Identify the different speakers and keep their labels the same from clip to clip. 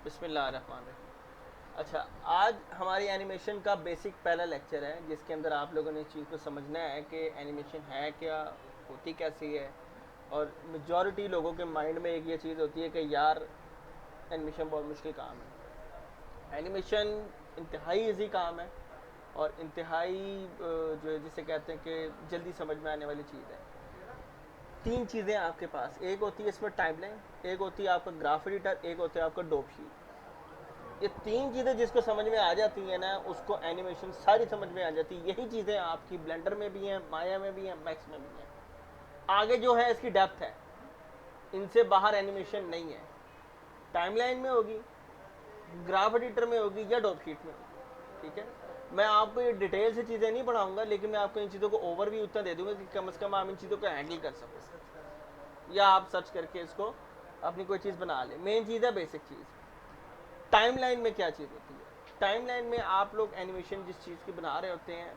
Speaker 1: बिस्मिल्लाहिर्रहमानिर्रहीम। अच्छा, आज हमारी एनिमेशन का बेसिक पहला लेक्चर है जिसके अंदर आप लोगों ने इस चीज़ को समझना है कि एनिमेशन है क्या, होती कैसी है। और मेजॉरिटी लोगों के माइंड में एक ये चीज़ होती है कि यार एनिमेशन बहुत मुश्किल काम है। एनिमेशन इंतहाई ईजी काम है और इंतहाई जो है जिसे कहते हैं कि जल्दी समझ में आने वाली चीज़ है। तीन चीज़ें आपके पास, एक होती है इसमें टाइमलाइन, एक होती है आपका ग्राफ एडिटर, एक होता है आपका डोप शीट। ये तीन चीज़ें जिसको समझ में आ जाती हैं ना, उसको एनिमेशन सारी समझ में आ जाती है। यही चीज़ें आपकी ब्लेंडर में भी हैं, माया में भी हैं, मैक्स में भी हैं। आगे जो है इसकी डेप्थ है, इनसे बाहर एनिमेशन नहीं है। टाइमलाइन में होगी, ग्राफ एडिटर में होगी या डॉप शीट में होगी। ठीक है, मैं आपको ये डिटेल से चीज़ें नहीं पढ़ाऊंगा, लेकिन मैं आपको इन चीज़ों को ओवरव्यू उतना दे दूंगा कि कम से कम आप इन चीज़ों को हैंडल कर सको, या आप सर्च करके इसको अपनी कोई चीज़ बना लें। मेन चीज़ है बेसिक चीज़। टाइमलाइन में क्या चीज़ होती है? टाइमलाइन में आप लोग एनिमेशन जिस चीज़ की बना रहे होते हैं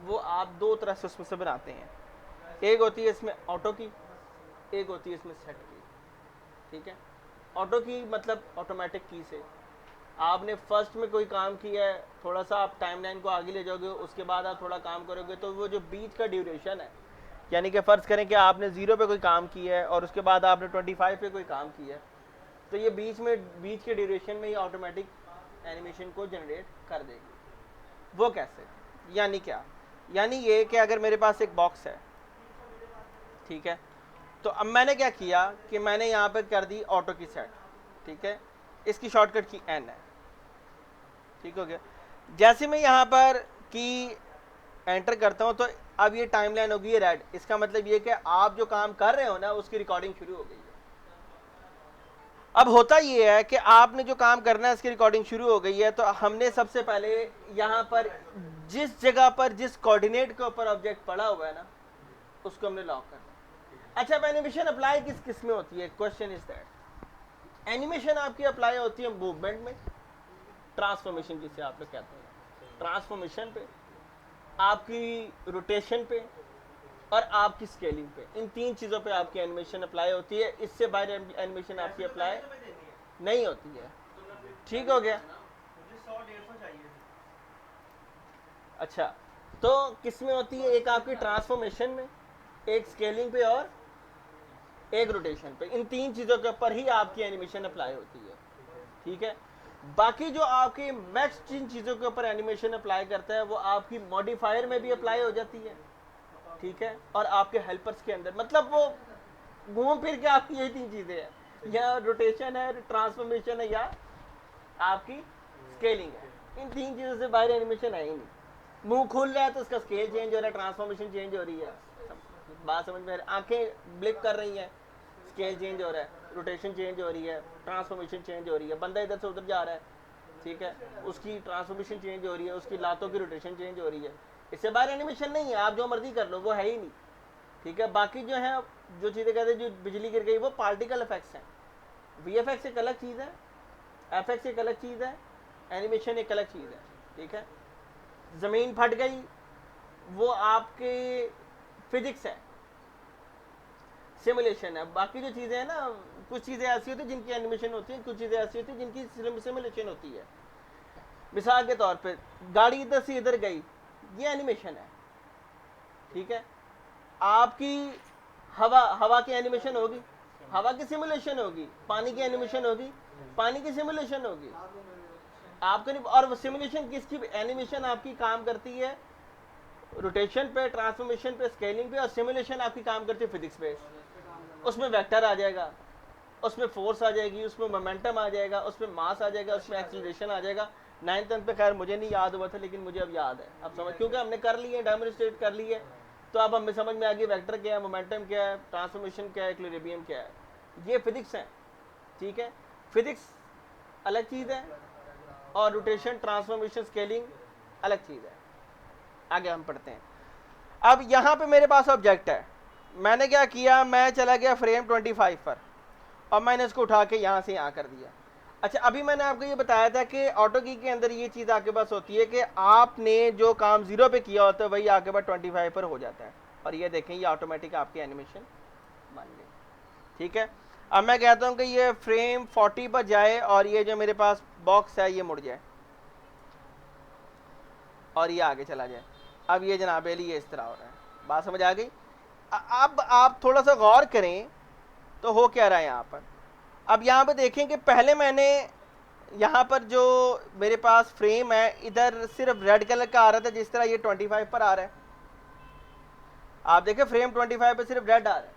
Speaker 1: वो आप दो तरह से उसमें से बनाते हैं। एक होती है इसमें ऑटो की, एक होती है इसमें सेट की। ठीक है, ऑटो की मतलब ऑटोमेटिक की से आपने फर्स्ट में कोई काम किया है, थोड़ा सा आप टाइमलाइन को आगे ले जाओगे, उसके बाद आप थोड़ा काम करोगे तो वो जो बीच का ड्यूरेशन है, यानी कि फ़र्ज़ करें कि आपने 0 पे कोई काम किया है और उसके बाद आपने 25 पे कोई काम किया है, तो ये बीच के ड्यूरेशन में ही ऑटोमेटिक एनिमेशन को जनरेट कर देगी। वो कैसे? यानी क्या? यानी ये कि अगर मेरे पास एक बॉक्स है, ठीक है, तो अब मैंने क्या किया कि मैंने यहाँ पर कर दी ऑटो की सेट। ठीक है, इसकी शॉर्टकट की एन है। ठीक हो गया। जैसे मैं यहाँ पर की एंटर करता हूँ तो अब ये टाइमलाइन होगी ये रेड। इसका मतलब ये कि आप जो काम कर रहे हो ना उसकी रिकॉर्डिंग शुरू हो गई है। अब होता ये है कि आपने जो काम करना है इसकी रिकॉर्डिंग शुरू हो गई है, तो हमने सबसे पहले यहाँ पर जिस जगह पर जिस कोऑर्डिनेट के ऊपर ऑब्जेक्ट पड़ा हुआ है ना उसको हमने लॉक करना। अच्छा, अब एनिमेशन अप्लाई किस किस में होती है? क्वेश्चन इज दैट एनिमेशन आपकी अप्लाई होती है मूवमेंट में, ट्रांसफॉर्मेशन जिसे आप लोग कहते हैं, ट्रांसफॉर्मेशन पे, आपकी रोटेशन पे और आपकी स्केलिंग पे। इन तीन चीज़ों पे आपकी एनिमेशन अप्लाई होती है। इससे बाहर एनिमेशन आपकी अप्लाई नहीं होती है। ठीक हो गया। अच्छा, तो किस में होती है? एक आपकी ट्रांसफॉर्मेशन में, एक स्केलिंग पे और एक रोटेशन पे। इन तीन चीज़ों के ऊपर ही आपकी एनिमेशन अप्लाई होती है। ठीक है, बाकी जो आपकी मैक्स जिन चीज़ों के ऊपर एनिमेशन अप्लाई करता है वो आपकी मॉडिफायर में भी अप्लाई हो जाती है। ठीक है, और आपके हेल्पर्स के अंदर, मतलब वो घूम फिर के आपकी यही तीन चीज़ें हैं, या रोटेशन है, ट्रांसफॉर्मेशन है, या आपकी स्केलिंग है। इन तीन चीज़ों से बाहर एनिमेशन है ही नहीं। मुंह खुल रहा है तो उसका स्केल चेंज हो रहा है, ट्रांसफॉर्मेशन चेंज हो रही है, बात समझ में आ रही है? आंखें ब्लिप कर रही हैं, स्केल चेंज हो रहा है, रोटेशन चेंज हो रही है, ट्रांसफॉर्मेशन चेंज हो रही है। बंदा इधर से उधर जा रहा है, ठीक है, उसकी ट्रांसफॉर्मेशन चेंज हो रही है, उसकी लातों की रोटेशन चेंज हो रही है। इससे बाहर एनिमेशन नहीं है, आप जो मर्जी कर लो वो है ही नहीं। ठीक है, बाकी जो है जो चीज़ें कहते हैं जो बिजली गिर गई वो पार्टिकल इफेक्ट्स हैं। वीएफएक्स एक अलग चीज़ है, एफएक्स एक अलग चीज़ है, एनिमेशन एक अलग चीज़ है। ठीक है, ज़मीन फट गई वो आपके फिजिक्स है, सिमुलेशन है। बाकी जो चीज़ें हैं ना, कुछ चीज़ें ऐसी होती हैं जिनकी एनिमेशन होती है, कुछ चीज़ें ऐसी होती हैं जिनकी सिमुलेशन होती है। मिसाल के तौर पे गाड़ी इधर से इधर गई, ये एनिमेशन है। ठीक है, आपकी हवा, हवा की एनिमेशन होगी, हवा की सिमुलेशन होगी। पानी की एनिमेशन होगी, पानी की सिमुलेशन होगी। आपको नहीं, और सिमुलेशन किसकी एनिमेशन आपकी काम करती है? रोटेशन पे, ट्रांसफॉर्मेशन पे, स्केलिंग पे, और सिमुलेशन आपकी काम करती है फिजिक्स पे। उसमें वेक्टर आ जाएगा, उसमें फोर्स आ जाएगी, उसमें मोमेंटम आ जाएगा, उसमें मास आ जाएगा, उसमें एक्सीलरेशन आ जाएगा। 9th पे खैर मुझे नहीं याद हुआ था, लेकिन मुझे अब याद है। अब समझ, क्योंकि हमने कर लिए, डेमोन्स्ट्रेट कर लिए, तो अब हमें समझ में आ गई वेक्टर क्या है, मोमेंटम क्या है, ट्रांसफॉर्मेशन क्या है, इक्विलिब्रियम क्या है। ये फिजिक्स है। ठीक है, फिजिक्स अलग चीज़ है और रोटेशन, ट्रांसफॉर्मेशन, स्केलिंग अलग चीज़ है। आगे हम पढ़ते हैं। अब यहाँ पे मेरे पास ऑब्जेक्ट है, मैंने क्या किया, मैं चला गया फ्रेम 25 पर और मैंने इसको उठा के यहाँ से यहाँ कर दिया। अच्छा, अभी मैंने आपको ये बताया था कि ऑटो की के अंदर ये चीज़ आपके पास होती है कि आपने जो काम 0 पे किया होता है वही आपके पास 25 पर हो जाता है। और ये देखें, ये ऑटोमेटिक आपकी एनिमेशन बन गई। ठीक है, अब मैं कहता हूँ कि ये फ्रेम 40 पर जाए और ये जो मेरे पास बॉक्स है ये मुड़ जाए और ये आगे चला जाए। अब ये जनाब अली ये इस तरह हो रहा है, बात समझ आ गई। अब आप थोड़ा सा गौर करें तो हो क्या रहा है यहाँ पर। अब यहाँ पे देखें कि पहले मैंने यहाँ पर जो मेरे पास फ्रेम है इधर सिर्फ रेड कलर का आ रहा था, जिस तरह ये 25 पर आ रहा है। आप देखें फ्रेम 25 पे सिर्फ रेड आ रहा है,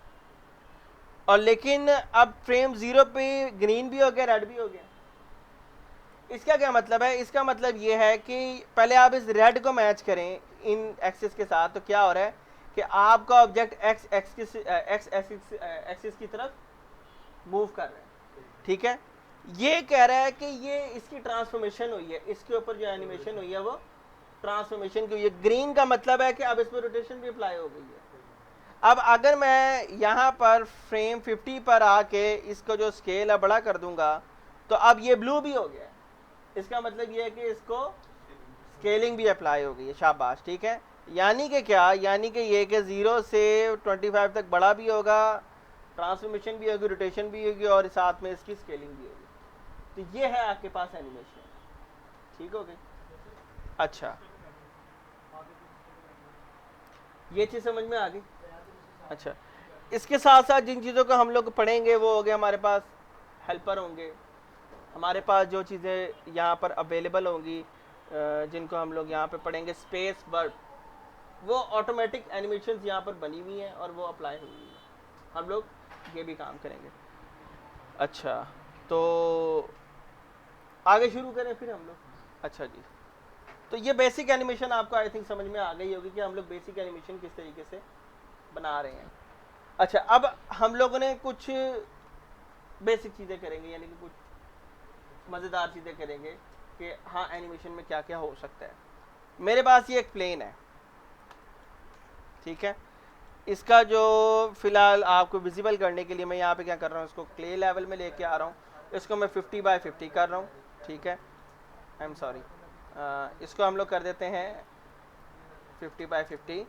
Speaker 1: और लेकिन अब फ्रेम 0 पे ग्रीन भी हो गया, रेड भी हो गया। इसका क्या मतलब है? इसका मतलब ये है कि पहले आप इस रेड को मैच करें इन एक्सिस के साथ, तो क्या हो रहा है कि आपका ऑब्जेक्ट एक्स एक्सिस की तरफ मूव कर रहा है। ठीक है, ये कह रहा है कि ये इसकी ट्रांसफॉर्मेशन हुई है, इसके ऊपर जो एनिमेशन हुई है वो ट्रांसफॉर्मेशन की हुई है। ग्रीन का मतलब है कि अब इस पर रोटेशन भी अप्लाई हो गई है। अब अगर मैं यहाँ पर फ्रेम 50 पर आके इसको जो स्केल है बड़ा कर दूंगा तो अब ये ब्लू भी हो गया है। इसका मतलब ये है कि इसको स्केलिंग भी अप्लाई हो गई है। शाबाश, ठीक है। यानी कि क्या, यानी कि ये कि 0 से 25 तक बड़ा भी होगा, ट्रांसफॉर्मेशन भी होगी, रोटेशन भी होगी और साथ में इसकी स्केलिंग भी होगी। तो ये है आपके पास एनिमेशन। ठीक हो गई? अच्छा, ये चीज़ समझ में आ गई। अच्छा, इसके साथ साथ जिन चीज़ों को हम लोग पढ़ेंगे वो हो गया, हमारे पास हेल्पर होंगे, हमारे पास जो चीज़ें यहाँ पर अवेलेबल होंगी जिनको हम लोग यहाँ पे पढ़ेंगे, स्पेस वर्ड, वो ऑटोमेटिक एनिमेशन यहाँ पर बनी हुई हैं और वो अप्लाई हुई हुई है। हम लोग ये भी काम करेंगे। अच्छा, तो आगे शुरू करें फिर हम लोग। अच्छा जी, तो ये बेसिक एनिमेशन आपको आई थिंक समझ में आ गई होगी कि हम लोग बेसिक एनिमेशन किस तरीके से बना रहे हैं। अच्छा, अब हम लोगों ने कुछ बेसिक चीज़ें करेंगे, यानी कि कुछ मज़ेदार चीज़ें करेंगे कि हाँ एनिमेशन में क्या क्या हो सकता है। मेरे पास ये एक प्लेन है, ठीक है। इसका जो फ़िलहाल आपको विजिबल करने के लिए मैं यहाँ पे क्या कर रहा हूँ, इसको क्ले लेवल में लेके आ रहा हूँ। इसको मैं 50 बाय 50 कर रहा हूँ, ठीक है। आई एम सॉरी, इसको हम लोग कर देते हैं 50 बाय 50,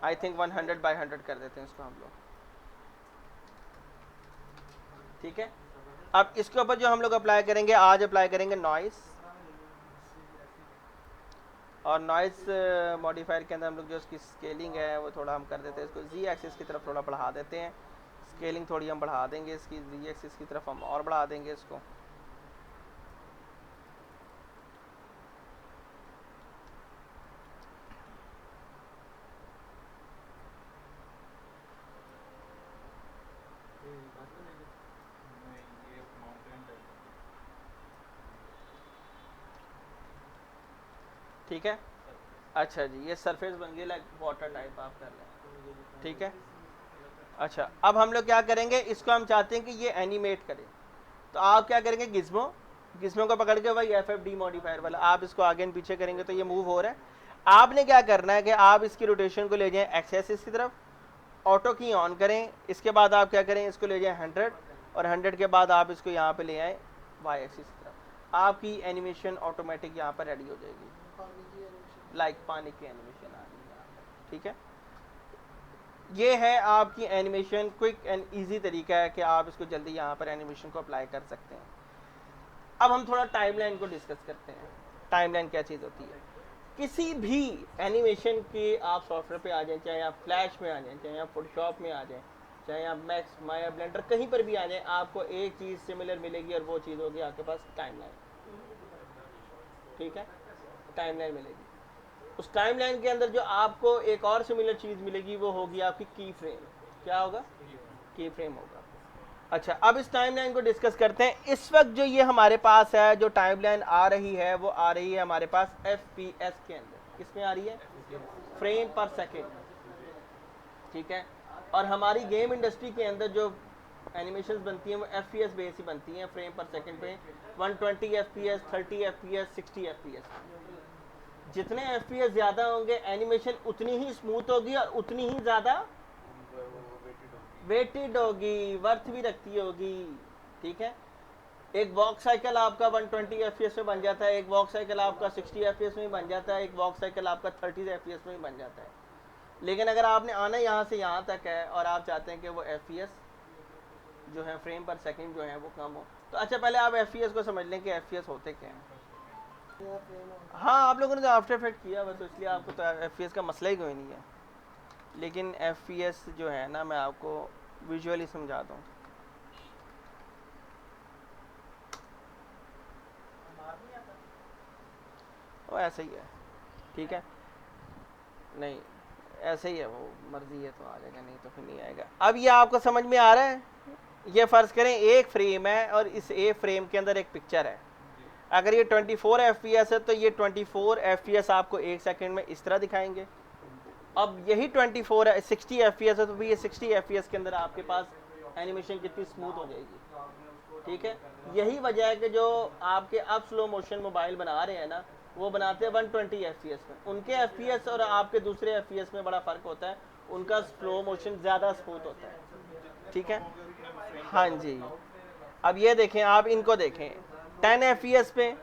Speaker 1: आई थिंक 100 बाय 100 कर देते हैं इसको हम लोग, ठीक है। अब इसके ऊपर जो हम लोग अप्लाई करेंगे, आज अप्लाई करेंगे नॉइस, और नॉइस मॉडिफायर के अंदर हम लोग जो इसकी स्केलिंग है वो थोड़ा हम कर देते हैं, इसको जी एक्सिस की तरफ थोड़ा बढ़ा देते हैं। स्केलिंग थोड़ी हम बढ़ा देंगे इसकी, जी एक्सिस की तरफ हम और बढ़ा देंगे इसको। ठीक है। अच्छा जी, ये सरफेस बन गई लाइक वाटर टाइप आप कर लें, ठीक है। अच्छा, अब हम लोग क्या करेंगे, इसको हम चाहते हैं कि ये एनिमेट करे, तो आप क्या करेंगे, गिज्मो, गिज्मो को पकड़ के वही FFD मॉडिफायर वाला आप इसको आगे एंड पीछे करेंगे तो ये मूव हो रहा है। आपने क्या करना है कि आप इसकी रोटेशन को ले जाएं एक्स एक्सिस की तरफ, ऑटो की ऑन करें, इसके बाद आप क्या करें, इसको ले जाएं 100, और 100 के बाद आप इसको यहाँ पे ले आएँ वाई एक्सिस की तरफ। आपकी एनिमेशन ऑटोमेटिक यहाँ पर रेडी हो जाएगी, लाइक पानी की एनिमेशन आ रही है, ठीक है। ये है आपकी एनिमेशन, क्विक एंड इजी तरीका है कि आप इसको जल्दी यहाँ पर एनिमेशन को अप्लाई कर सकते हैं। अब हम थोड़ा टाइमलाइन को डिस्कस करते हैं। टाइमलाइन क्या चीज़ होती है? किसी भी एनिमेशन के आप सॉफ्टवेयर पे आ जाएं, चाहे आप फ्लैश में आ जाएं, चाहे आप फोटोशॉप में आ जाएं, चाहे आप मैक्स, माया, ब्लेंडर, कहीं पर भी आ जाएं, आपको एक चीज़ सिमिलर मिलेगी और वो चीज़ होगी आपके पास टाइमलाइन, ठीक है। टाइमलाइन मिलेगी, उस टाइमलाइन के अंदर जो आपको एक और सिमिलर चीज़ मिलेगी वो होगी आपकी की फ्रेम। क्या होगा? की फ्रेम होगा। अच्छा, अब इस टाइमलाइन को डिस्कस करते हैं। इस वक्त जो ये हमारे पास है, जो टाइमलाइन आ रही है वो आ रही है हमारे पास FPS के अंदर। किसमें आ रही है? फ्रेम पर सेकेंड, ठीक है। और हमारी गेम इंडस्ट्री के अंदर जो एनिमेशन बनती हैं वो FPS बेस ही बनती हैं, फ्रेम पर सेकेंड पे 120 FPS, 30 FPS, 60 FPS। जितने FPS ज़्यादा होंगे एनिमेशन उतनी ही स्मूथ होगी और उतनी ही ज़्यादा वेटेड होगी, वर्थ भी रखती होगी, ठीक है। एक वॉक साइकिल आपका 120 FPS में बन जाता है, एक वॉक साइकिल आपका 60 FPS में बन जाता है, एक वॉक साइकिल आपका 30 FPS में बन जाता है। लेकिन अगर आपने आना यहाँ से यहाँ तक है और आप चाहते हैं कि वो FPS जो है फ्रेम पर सेकंड जो है वो कम हो। तो अच्छा पहले आप FPS को समझ लें कि FPS होते क्या हैं। हाँ आप लोगों ने तो आफ्टर इफेक्ट किया हुआ तो इसलिए आपको तो FPS का मसला ही कोई नहीं है, लेकिन FPS जो है ना मैं आपको विजुअली समझाता हूँ। वो ऐसे ही है, ठीक है, नहीं ऐसे ही है, वो मर्जी है तो आ जाएगा, नहीं तो फिर नहीं आएगा। अब ये आपको समझ में आ रहा है, ये फ़र्ज़ करें एक फ्रेम है और इस एक फ्रेम के अंदर एक पिक्चर है। अगर ये 24 FPS है तो ये 24 FPS आपको एक सेकंड में इस तरह दिखाएंगे। अब यही 24 है 60 FPS है तो भी ये 60 FPS के अंदर आपके पास एनिमेशन कितनी स्मूथ हो जाएगी, ठीक है। यही वजह है कि जो आपके अब स्लो मोशन मोबाइल बना रहे हैं ना, वो बनाते हैं 120 FPS में। उनके FPS और आपके दूसरे FPS में बड़ा फ़र्क होता है, उनका स्लो मोशन ज़्यादा स्मूथ होता है, ठीक है। हाँ जी, अब ये देखें, आप इनको देखें, 10 FPS पे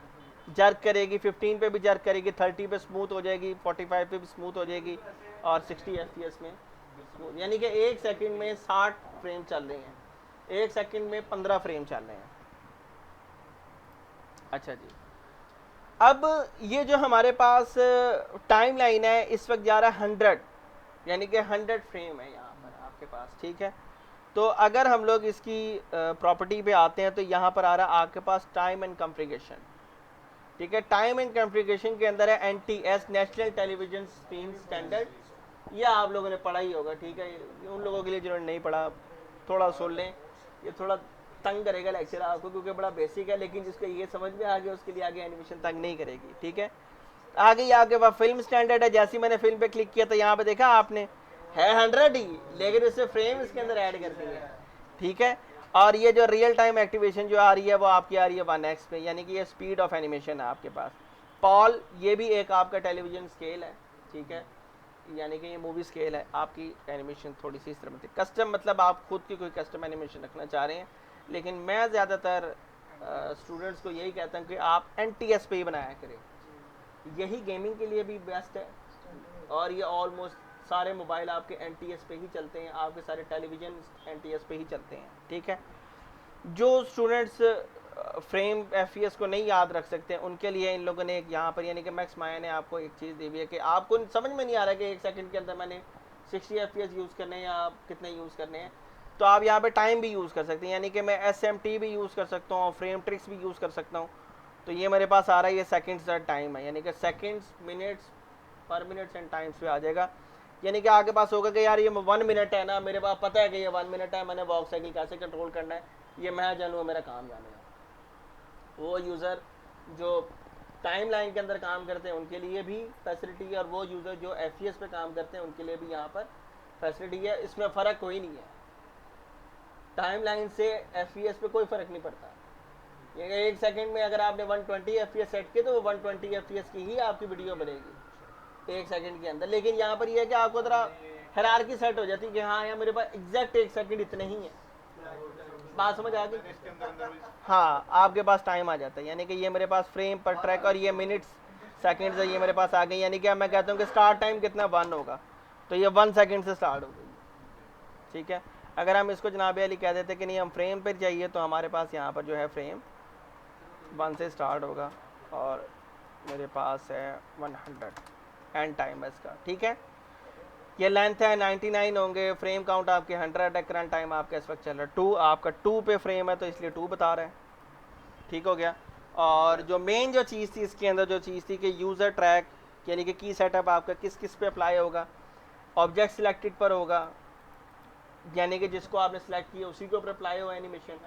Speaker 1: जर्क करेगी, 15 पे भी जर्क करेगी, 30 पे स्मूथ हो जाएगी, 45 पे भी स्मूथ हो जाएगी, और 60 FPS में स्मूथ, यानी कि एक सेकंड में 60 फ्रेम चल रहे हैं, एक सेकंड में 15 फ्रेम चल रहे हैं। अच्छा जी, अब ये जो हमारे पास टाइम लाइन है इस वक्त जा रहा है 100, यानी कि 100 फ्रेम है यहाँ पर आपके पास, ठीक है। तो अगर हम लोग इसकी प्रॉपर्टी पे आते हैं तो यहाँ पर आ रहा है आपके पास टाइम एंड कॉन्फ़िगरेशन, ठीक है। टाइम एंड कॉन्फ़िगरेशन के अंदर है NTS, national television screen standard, ये आप लोगों ने पढ़ा ही होगा, ठीक है। उन लोगों के लिए जिन्होंने नहीं पढ़ा थोड़ा सुन लें, ये थोड़ा तंग करेगा लेक्चर आपको क्योंकि बड़ा बेसिक है, लेकिन जिसको ये समझ में आ गया उसके लिए आगे एनिमेशन तंग नहीं करेगी, ठीक है। आगे आपके पास फिल्म स्टैंडर्ड है, जैसे मैंने फिल्म पे क्लिक किया तो यहाँ पे देखा आपने है 100 ही, लेकिन इससे फ्रेम इसके अंदर ऐड कर दिए, ठीक है। और ये जो रियल टाइम एक्टिवेशन जो आ रही है वो आपकी आ रही है 1x पे, यानी कि ये स्पीड ऑफ एनिमेशन है आपके पास। पॉल ये भी एक आपका टेलीविजन स्केल है, ठीक है, यानी कि ये मूवी स्केल है। आपकी एनिमेशन थोड़ी सी इस तरह में कस्टम, मतलब आप खुद की कोई कस्टम एनिमेशन रखना चाह रहे हैं, लेकिन मैं ज़्यादातर स्टूडेंट्स को यही कहता हूँ कि आप NTS पे ही बनाया करें, यही गेमिंग के लिए भी बेस्ट है। और ये ऑलमोस्ट सारे मोबाइल आपके NTS पे ही चलते हैं, आपके सारे टेलीविज़न NTS पे ही चलते हैं, ठीक है। जो स्टूडेंट्स फ्रेम FPS को नहीं याद रख सकते उनके लिए इन लोगों ने एक यहाँ पर, यानी कि मैक्स माया ने आपको एक चीज़ दी हुई है कि आपको समझ में नहीं आ रहा कि एक सेकंड के अंदर मैंने 60 FPS यूज़ करने हैं या आप कितने यूज़ करने हैं, तो आप यहाँ पे टाइम भी यूज़ कर सकते हैं, यानी कि मैं SMT भी यूज़ कर सकता हूँ, फ्रेम ट्रिक्स भी यूज़ कर सकता हूँ। तो ये मेरे पास आ रहा है, ये सेकंड्स का टाइम है, यानी कि सेकंड्स, मिनट्स, पर मिनट्स एंड टाइम्स पे आ जाएगा। यानी कि आपके पास होगा कि यार ये 1 मिनट है ना, मेरे पास पता है कि ये 1 मिनट है, मैंने वॉक साइकिल कैसे कंट्रोल करना है ये मैं जानूँ, मेरा काम जानेगा। वो यूज़र जो टाइम लाइन के अंदर काम करते हैं उनके लिए भी फैसिलिटी है, और वो यूज़र जो FPS पे काम करते हैं उनके लिए भी यहाँ पर फैसिलिटी है। इसमें फ़र्क कोई नहीं है, टाइम लाइन से FPS पे कोई फ़र्क नहीं पड़ता। ये एक सेकंड में अगर आपने 120 FPS सेट किया तो वो 120 FPS की ही आपकी वीडियो बनेगी एक सेकंड के अंदर। लेकिन यहाँ पर यह है कि आपको ज़रा हायरार्की सेट हो जाती है कि हाँ यार मेरे पास एग्जैक्ट एक सेकंड इतने ही है। बात समझ आ गई? हाँ, आपके पास टाइम आ जाता है, यानी कि ये मेरे पास फ्रेम पर ट्रैक और ये मिनट्स सेकंड्स है, ये मेरे पास आ गई। यानी कि मैं कहता हूँ कि स्टार्ट टाइम कितना 1 होगा, तो ये 1 सेकंड से स्टार्ट हो गई, ठीक है। अगर हम इसको जनाब अली कह देते कि नहीं हम फ्रेम पर चाहिए, तो हमारे पास यहाँ पर जो है फ्रेम 1 से स्टार्ट होगा और मेरे पास है 100 एंड टाइम है इसका, ठीक है। ये लेंथ है 99 होंगे, फ्रेम काउंट आपके 100 है, करंट टाइम आपका इस वक्त चल रहा है 2, आपका 2 पे फ्रेम है तो इसलिए 2 बता रहा है, ठीक हो गया। और जो मेन जो चीज़ थी इसके अंदर, जो चीज़ थी कि यूज़र ट्रैक, यानी कि की सेटअप आपका किस किस पे अप्लाई होगा, ऑब्जेक्ट सिलेक्टेड पर होगा, यानी कि जिसको आपने सेलेक्ट किया उसी के ऊपर अप्लाई हो एनिमेशन,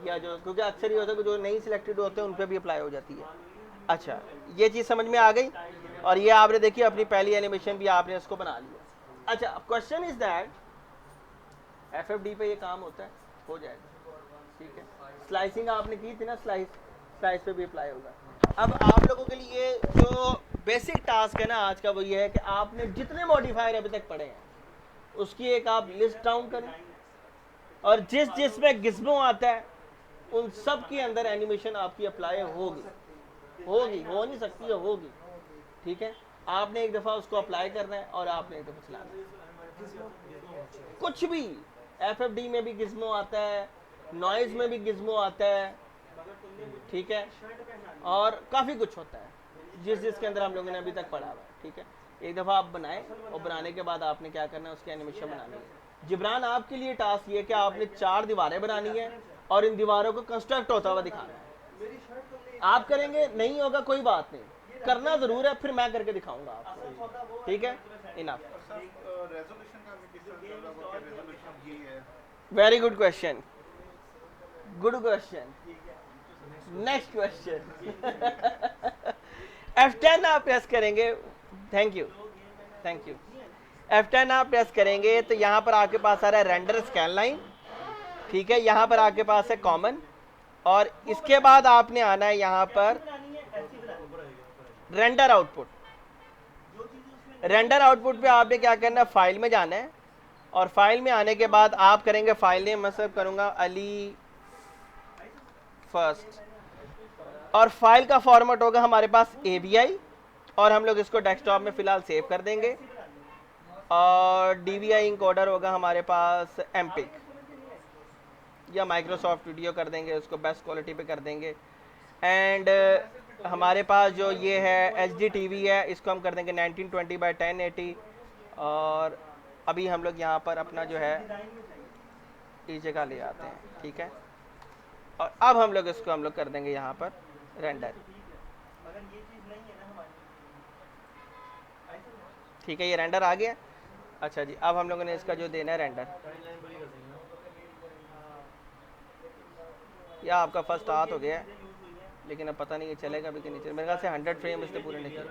Speaker 1: या जो क्योंकि अक्सर ये होता है कि जो नहीं सिलेक्टेड होते हैं उन पर भी अप्लाई हो जाती है। अच्छा, ये चीज़ समझ में आ गई, और ये आपने देखी अपनी पहली एनिमेशन भी आपने इसको बना लिया। अच्छा, क्वेश्चन इज दैट FFD पे ये काम होता है, हो जाएगा, ठीक है। स्लाइसिंग आपने की थी ना, स्लाइस पे भी अप्लाई होगा। अब आप लोगों के लिए जो बेसिक टास्क है ना आज का, वो ये है कि आपने जितने मॉडिफायर अभी तक पढ़े हैं उसकी एक आप लिस्ट डाउन करें, और जिसमें गिज़्मो आता है उन सब के अंदर एनिमेशन आपकी अप्लाई होगी, हो नहीं सकती है, होगी, ठीक है। आपने एक दफ़ा उसको अप्लाई करना है और आपने एक दफ़ा चलाना है, कुछ भी FFD में भी गिज्मो आता है, नॉइज में भी गिज्मो आता है, ठीक है, और काफ़ी कुछ होता है जिसके अंदर हम लोगों ने अभी तक पढ़ा हुआ है, ठीक है। एक दफ़ा आप बनाएं और बनाने के बाद आपने क्या करना है, उसकी एनिमेशन बनानी है। जिब्रान आपके लिए टास्क ये कि आपने 4 दीवारें बनानी है और इन दीवारों को कंस्ट्रक्ट होता हुआ दिखाना है। आप करेंगे नहीं होगा कोई बात नहीं, करना ज़रूर है, फिर मैं करके दिखाऊंगा आपको, ठीक है। Enough. Very good question, good question. Next question. F10 आप प्रेस करेंगे, thank you, thank you. F10 आप प्रेस करेंगे तो यहाँ पर आपके पास आ रहा है रेंडर स्कैन लाइन, ठीक है। यहाँ पर आपके पास है कॉमन, और इसके बाद आपने आना है यहाँ पर रेंडर आउटपुट। रेंडर आउटपुट पे आपने क्या करना है, फाइल में जाना है, और फाइल में आने के बाद आप करेंगे फाइल नेम, मैं सब करूँगा अली फर्स्ट, और फाइल का फॉर्मेट होगा हमारे पास ABI, और हम लोग इसको डेस्कटॉप में फ़िलहाल सेव कर देंगे, और DVI इंकोडर होगा हमारे पास MPEG या माइक्रोसॉफ्ट वीडियो कर देंगे, उसको बेस्ट क्वालिटी पे कर देंगे। एंड हमारे पास जो ये है HD TV है, इसको हम कर देंगे 1920x1080, और अभी हम लोग यहाँ पर अपना जो है इस जगह ले आते हैं, ठीक है। और अब हम लोग इसको हम लोग कर देंगे यहाँ पर रेंडर, ठीक है। ये रेंडर आ गया। अच्छा जी, अब हम लोगों ने इसका जो देना है रेंडर, या आपका फर्स्ट हाथ हो गया है, लेकिन अब पता नहीं ये चलेगा भी कि नहीं चलेगा। मेरे ख्याल से 100 फ्रेम इसने पूरे नहीं किए।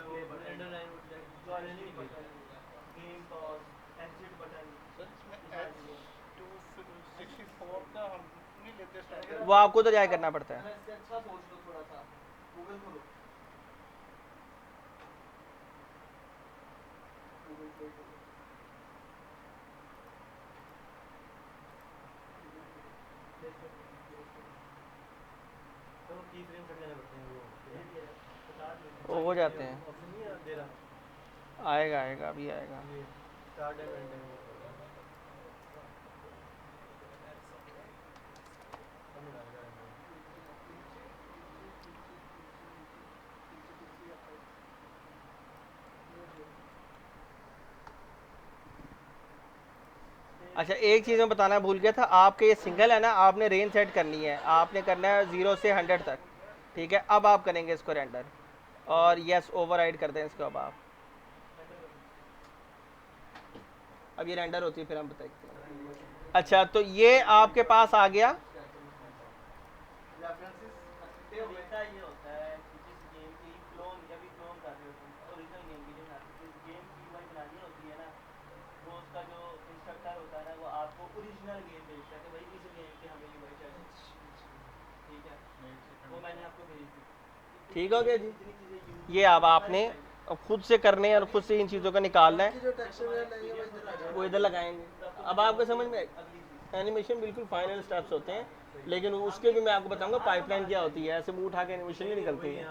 Speaker 1: वो आपको तो जाए करना पड़ता है। वो हो जाते हैं, आएगा आएगा अभी आएगा। अच्छा, एक चीज़ मैं बताना भूल गया था, आपके ये सिंगल है ना, आपने रेंज सेट करनी है, आपने करना है 0 से 100 तक, ठीक है। अब आप करेंगे इसको रेंडर, और यस ओवरराइड कर दें इसको। अब ये रेंडर होती है, फिर हम बताते हैं। अच्छा, तो ये आपके पास आ गया। ठीक हो गया जी। ये अब आपने खुद से करने और खुद से इन चीज़ों का निकालना है, वो इधर लगाएंगे। अब आपको समझ में, एनिमेशन बिल्कुल फाइनल स्टेप्स होते हैं, लेकिन उसके भी मैं आपको बताऊंगा पाइपलाइन क्या होती है। ऐसे मुंह उठा के एनिमेशन नहीं निकलती है।